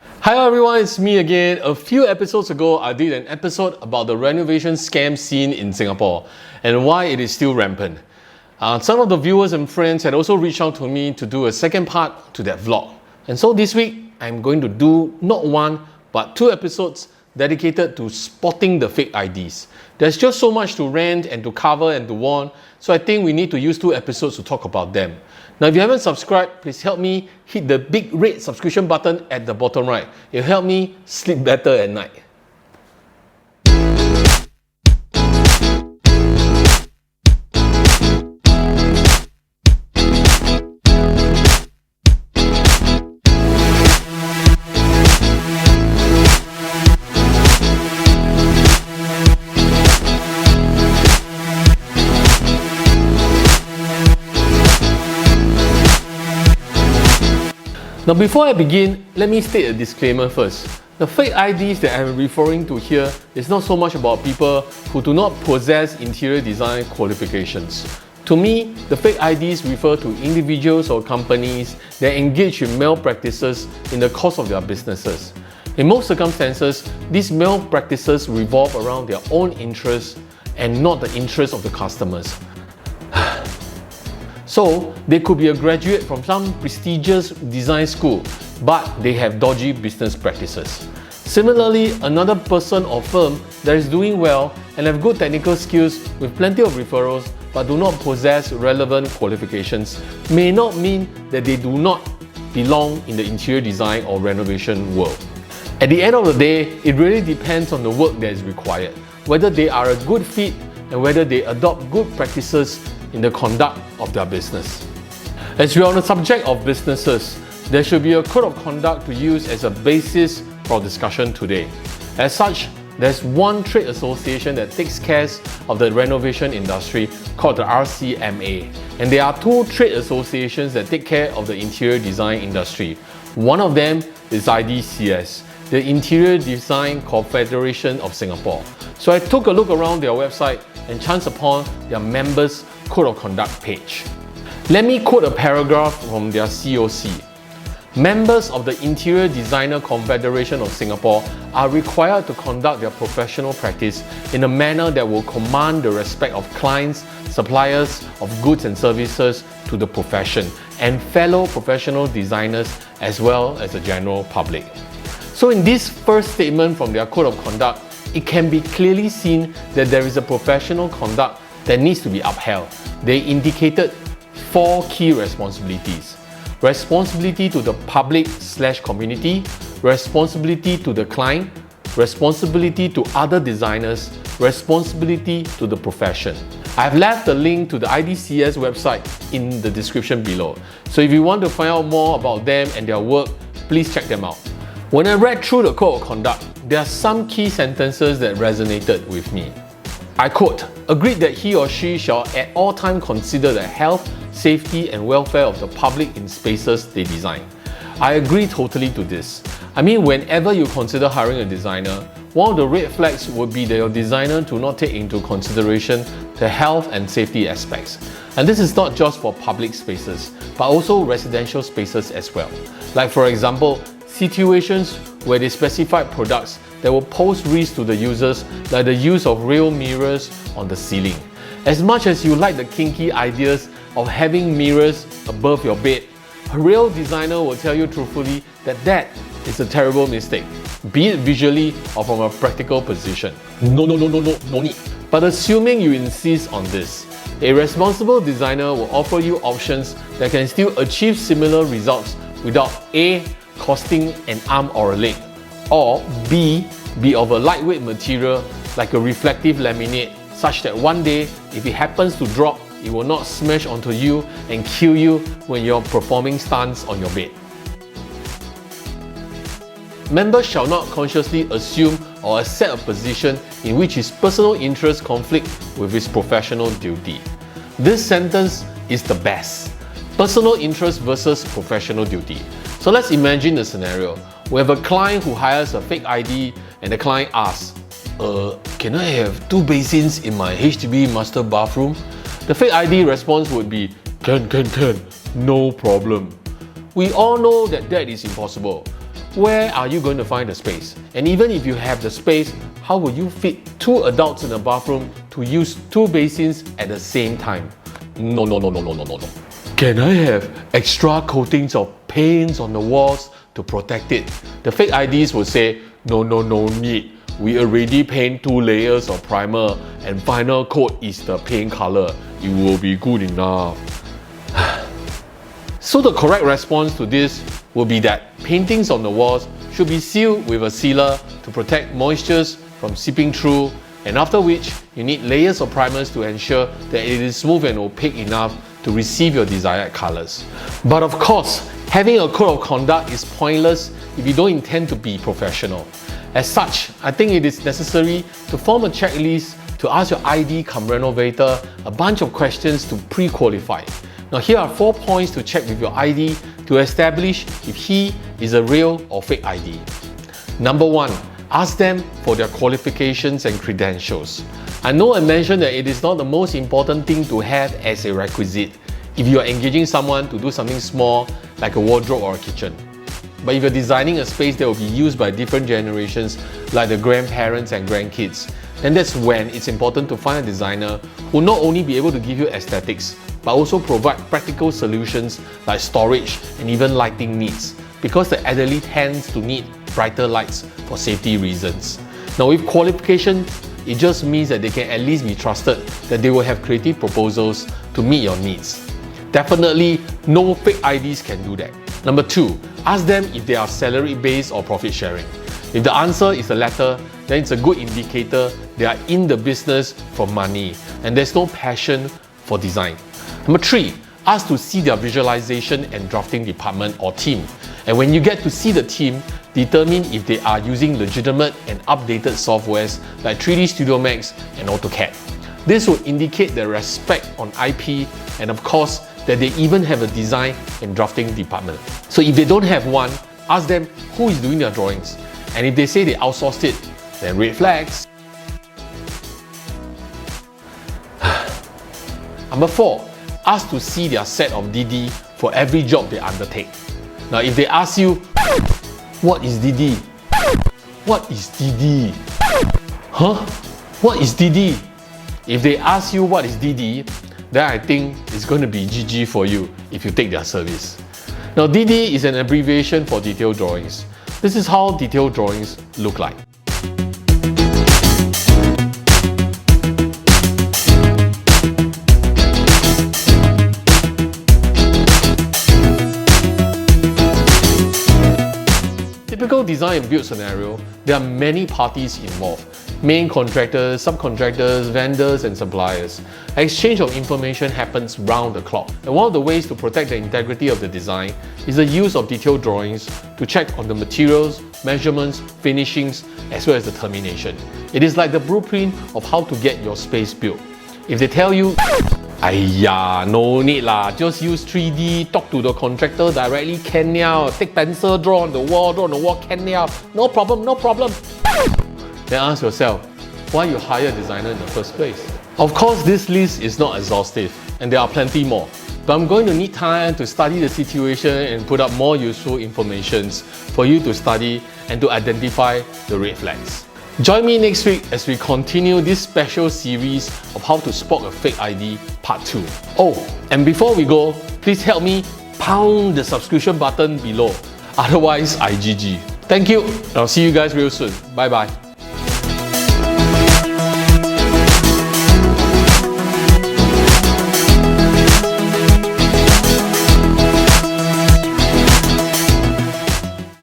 Hi everyone, it's me again. A few episodes ago, I did an episode about the renovation scam scene in Singapore and why it is still rampant. Some of the viewers and friends had also reached out to me to do a second part to that vlog. And so this week, I'm going to do not one, but two episodes dedicated to spotting the fake IDs. There's just so much to rant and to cover and to warn, so I think we need to use two episodes to talk about them. Now, if you haven't subscribed, please help me hit the big red subscription button at the bottom right. It'll help me sleep better at night. Now before I begin, let me state a disclaimer first. The fake IDs that I'm referring to here is not so much about people who do not possess interior design qualifications. To me, the fake IDs refer to individuals or companies that engage in malpractices in the course of their businesses. In most circumstances, these malpractices revolve around their own interests and not the interests of the customers. So, they could be a graduate from some prestigious design school, but they have dodgy business practices. Similarly, another person or firm that is doing well and have good technical skills with plenty of referrals but do not possess relevant qualifications may not mean that they do not belong in the interior design or renovation world. At the end of the day, it really depends on the work that is required, whether they are a good fit and whether they adopt good practices in the conduct of their business. As we are on the subject of businesses, there should be a code of conduct to use as a basis for our discussion today. As such, there's one trade association that takes care of the renovation industry called the RCMA, and there are two trade associations that take care of the interior design industry. One of them is IDCS, the Interior Design Confederation of Singapore. So I took a look around their website and chanced upon their members' Code of Conduct page. Let me quote a paragraph from their COC. Members of the Interior Designer Confederation of Singapore are required to conduct their professional practice in a manner that will command the respect of clients, suppliers of goods and services to the profession, and fellow professional designers as well as the general public. So in this first statement from their Code of Conduct, it can be clearly seen that there is a professional conduct that needs to be upheld. They indicated four key responsibilities: responsibility to the public/community, responsibility to the client, responsibility to other designers, responsibility to the profession. I've left the link to the IDCS website in the description below. So if you want to find out more about them and their work, please check them out. When I read through the Code of Conduct, there are some key sentences that resonated with me. I quote, agreed that he or she shall at all times consider the health, safety and welfare of the public in spaces they design. I agree totally to this. I mean, whenever you consider hiring a designer, one of the red flags would be that your designer do not take into consideration the health and safety aspects. And this is not just for public spaces, but also residential spaces as well. Like for example, situations where they specify products that will pose risk to the users, like the use of real mirrors on the ceiling. As much as you like the kinky ideas of having mirrors above your bed, a real designer will tell you truthfully that that is a terrible mistake, be it visually or from a practical position. No need. But assuming you insist on this, a responsible designer will offer you options that can still achieve similar results without A, costing an arm or a leg, or B, be of a lightweight material like a reflective laminate, such that one day, if it happens to drop, it will not smash onto you and kill you when you're performing stunts on your bed. Members shall not consciously assume or accept a position in which his personal interests conflict with his professional duty. This sentence is the best. Personal interest versus professional duty. So let's imagine the scenario. We have a client who hires a fake ID and the client asks, can I have 2 basins in my HDB master bathroom? The fake ID response would be, can, no problem. We all know that is impossible. where are you going to find the space? And even if you have the space, how will you fit 2 adults in a bathroom to use 2 basins at the same time? No. Can I have extra coatings of paints on the walls to protect it? The fake IDs will say, no need. We already paint 2 layers of primer and final coat is the paint color. It will be good enough. So the correct response to this will be that paintings on the walls should be sealed with a sealer to protect moistures from seeping through, and after which you need layers of primers to ensure that it is smooth and opaque enough to receive your desired colors. But of course, having a code of conduct is pointless if you don't intend to be professional. As such, I think it is necessary to form a checklist to ask your ID cum renovator a bunch of questions to pre-qualify. Now here are 4 points to check with your ID to establish if he is a real or fake ID. Number 1. Ask them for their qualifications and credentials. I know I mentioned that it is not the most important thing to have as a requisite if you are engaging someone to do something small like a wardrobe or a kitchen. But if you're designing a space that will be used by different generations like the grandparents and grandkids, then that's when it's important to find a designer who will not only be able to give you aesthetics, but also provide practical solutions like storage and even lighting needs, because the elderly tends to need brighter lights for safety reasons. Now with qualification, it just means that they can at least be trusted that they will have creative proposals to meet your needs. Definitely no fake IDs can do that. Number 2, ask them if they are salary-based or profit-sharing. If the answer is the latter, then it's a good indicator they are in the business for money and there's no passion for design. Number 3, ask to see their visualization and drafting department or team. And when you get to see the team, determine if they are using legitimate and updated softwares like 3D Studio Max and AutoCAD. This will indicate their respect on IP and of course that they even have a design and drafting department. So if they don't have one, ask them who is doing their drawings. And if they say they outsourced it, then red flags. Number 4, ask to see their set of DD for every job they undertake. Now if they ask you, what is DD? What is DD? Huh? What is DD? If they ask you what is DD, then I think it's going to be GG for you if you take their service. Now DD is an abbreviation for detailed drawings. This is how detailed drawings look like. Typical design and build scenario, there are many parties involved. Main contractors, subcontractors, vendors and suppliers. Exchange of information happens round the clock. And one of the ways to protect the integrity of the design is the use of detailed drawings to check on the materials, measurements, finishings, as well as the termination. It is like the blueprint of how to get your space built. If they tell you, "Aiya, no need lah, just use 3D, talk to the contractor directly, can liao, take pencil, draw on the wall, can liao, no problem. Then ask yourself, why you hire a designer in the first place? Of course, this list is not exhaustive, and there are plenty more. But I'm going to need time to study the situation and put up more useful information for you to study and to identify the red flags. Join me next week as we continue this special series of how to spot a fake ID part 2. Oh, and before we go, please help me pound the subscription button below. Otherwise, I GG. Thank you, and I'll see you guys real soon. Bye bye.